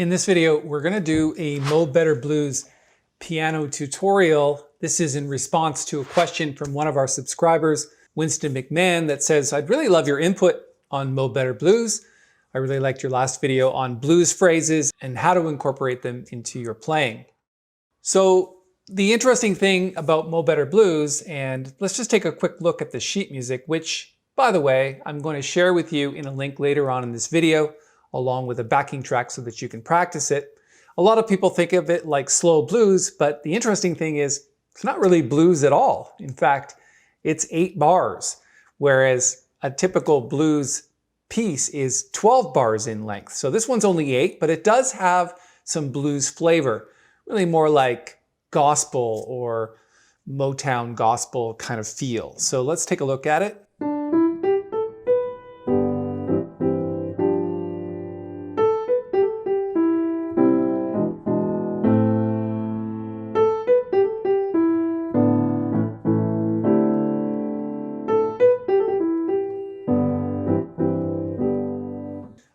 In this video, we're going to do a Mo Better Blues piano tutorial. This is in response to a question from one of our subscribers, Winston McMahon, that says, I'd really love your input on Mo Better Blues. I really liked your last video on blues phrases and how to incorporate them into your playing. So the interesting thing about Mo Better Blues, and let's just take a quick look at the sheet music, which, by the way, I'm going to share with you in a link later on in this video, along with a backing track so that you can practice it. A lot of people think of it like slow blues, but the interesting thing is it's not really blues at all. In fact, it's 8 bars, whereas a typical blues piece is 12 bars in length. So this one's only 8, but it does have some blues flavor, really more like gospel or Motown gospel kind of feel. So let's take a look at it.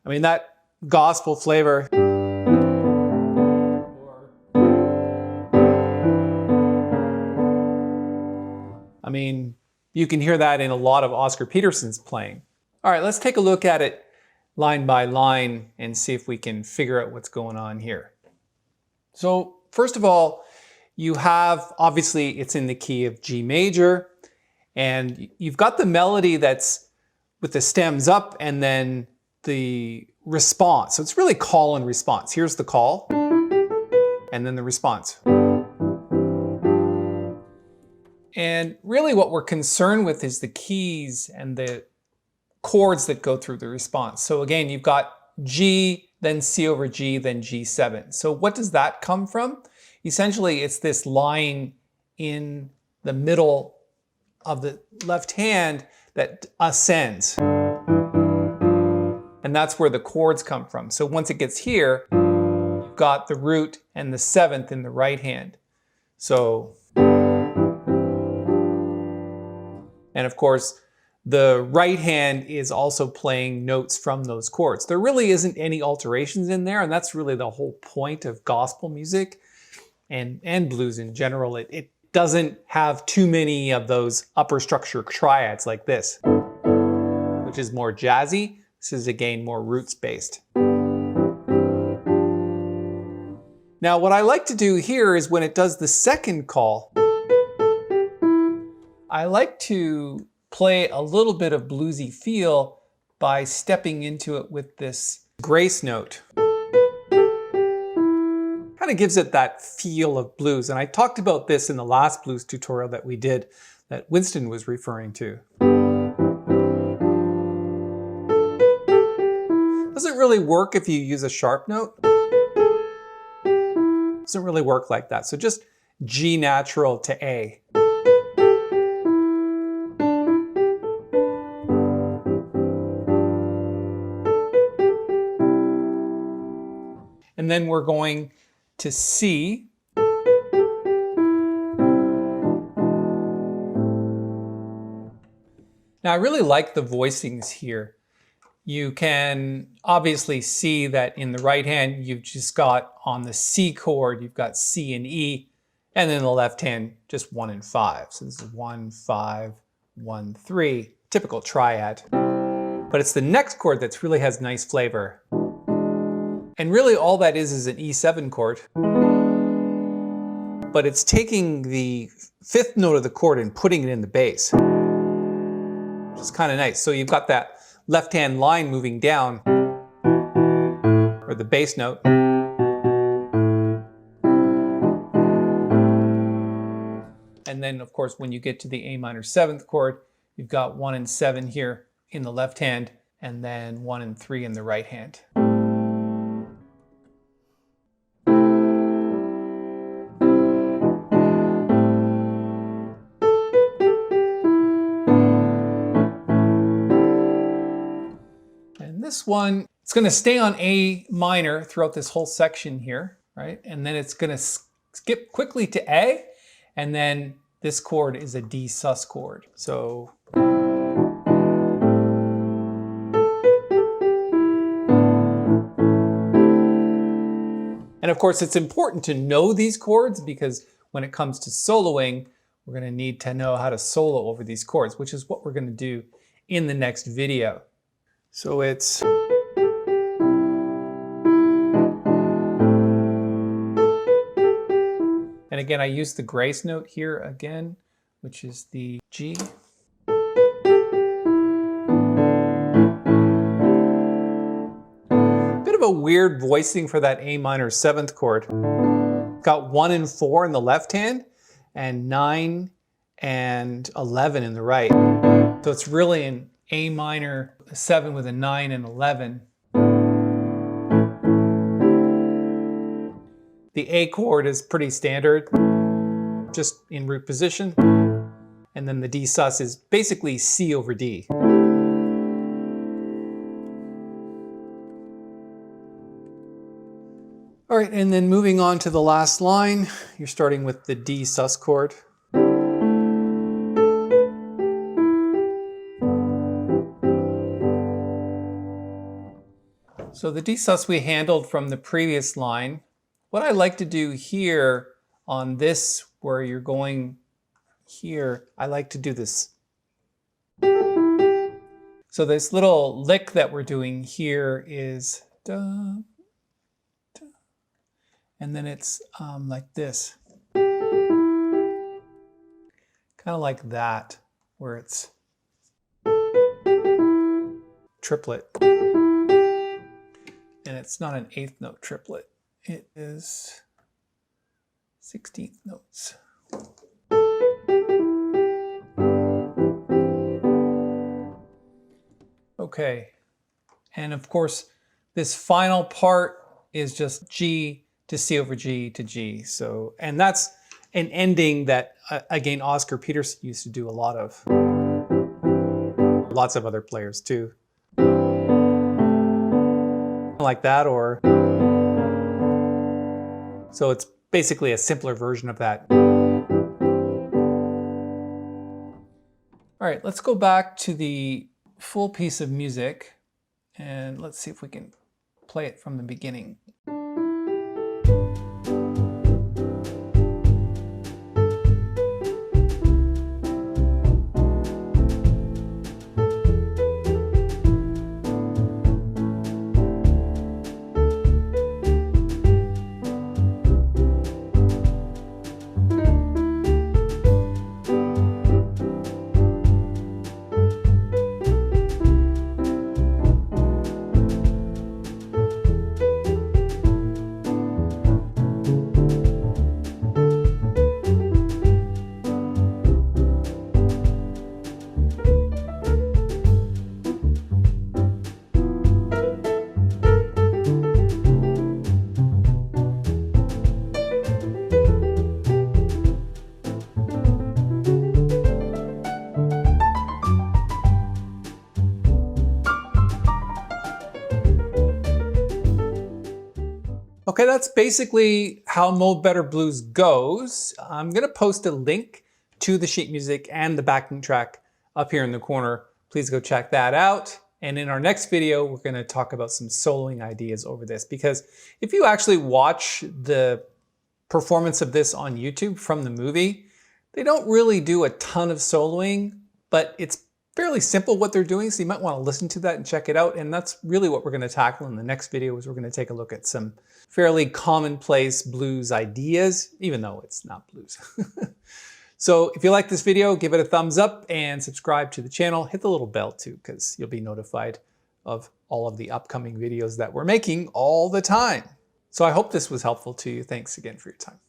I mean, that gospel flavor. I mean, you can hear that in a lot of Oscar Peterson's playing. All right, let's take a look at it line by line and see if we can figure out what's going on here. So first of all, you have, obviously it's in the key of G major, and you've got the melody that's with the stems up and then the response. So it's really call and response. Here's the call, and then the response. And really what we're concerned with is the keys and the chords that go through the response. So again, you've got G, then C over G, then G7. So what does that come from? Essentially, it's this line in the middle of the left hand that ascends. And that's where the chords come from. So once it gets here, you've got the root and the 7th in the right hand. So, and of course, the right hand is also playing notes from those chords. There really isn't any alterations in there, and that's really the whole point of gospel music and blues in general. It doesn't have too many of those upper structure triads like this, which is more jazzy. This is again more roots based. Now what I like to do here is when it does the second call, I like to play a little bit of bluesy feel by stepping into it with this grace note. Kind of gives it that feel of blues. And I talked about this in the last blues tutorial that we did that Winston was referring to. Doesn't really work if you use a sharp note. Doesn't really work like that. So just G natural to A. And then we're going to C. Now I really like the voicings here. You can obviously see that in the right hand, you've just got on the C chord, you've got C and E, and then the left hand, just 1 and 5. So this is 1, 5, 1, 3, typical triad. But it's the next chord that really has nice flavor. And really all that is an E7 chord. But it's taking the 5th note of the chord and putting it in the bass, which is kind of nice. So you've got that left-hand line moving down, or the bass note. And then, of course, when you get to the A minor 7th chord, you've got 1 and 7 here in the left hand, and then 1 and 3 in the right hand. This one, it's going to stay on A minor throughout this whole section here, right? And then it's going to skip quickly to A, and then this chord is a D sus chord. So And of course, it's important to know these chords because when it comes to soloing, we're going to need to know how to solo over these chords, which is what we're going to do in the next video. So it's... And again, I use the grace note here again, which is the G. Bit of a weird voicing for that A minor 7th chord. Got 1 and 4 in the left hand and 9 and 11 in the right. So it's really an A minor 7 with a 9 and 11. The A chord is pretty standard, just in root position. And then the D sus is basically C over D. All right, and then moving on to the last line, you're starting with the D sus chord. So the D sus we handled from the previous line. What I like to do here on this, where you're going here, I like to do this. So this little lick that we're doing here is da, da, and then it's like this. Kind of like that, where it's triplet. And it's not an 8th note triplet. It is 16th notes. Okay, and of course, this final part is just G to C over G to G. So, and that's an ending that, again, Oscar Peterson used to do a lot of. Lots of other players too. Like that, or... So it's basically a simpler version of that. All right, let's go back to the full piece of music and let's see if we can play it from the beginning. Okay, that's basically how Mo Better Blues goes. I'm gonna post a link to the sheet music and the backing track up here in the corner. Please go check that out. And in our next video, we're gonna talk about some soloing ideas over this, because if you actually watch the performance of this on YouTube from the movie, they don't really do a ton of soloing, but it's fairly simple what they're doing, so you might want to listen to that and check it out. And that's really what we're going to tackle in the next video, is we're going to take a look at some fairly commonplace blues ideas, even though it's not blues. So if you like this video, give it a thumbs up and subscribe to the channel. Hit the little bell too, because you'll be notified of all of the upcoming videos that we're making all the time. So I hope this was helpful to you. Thanks again for your time.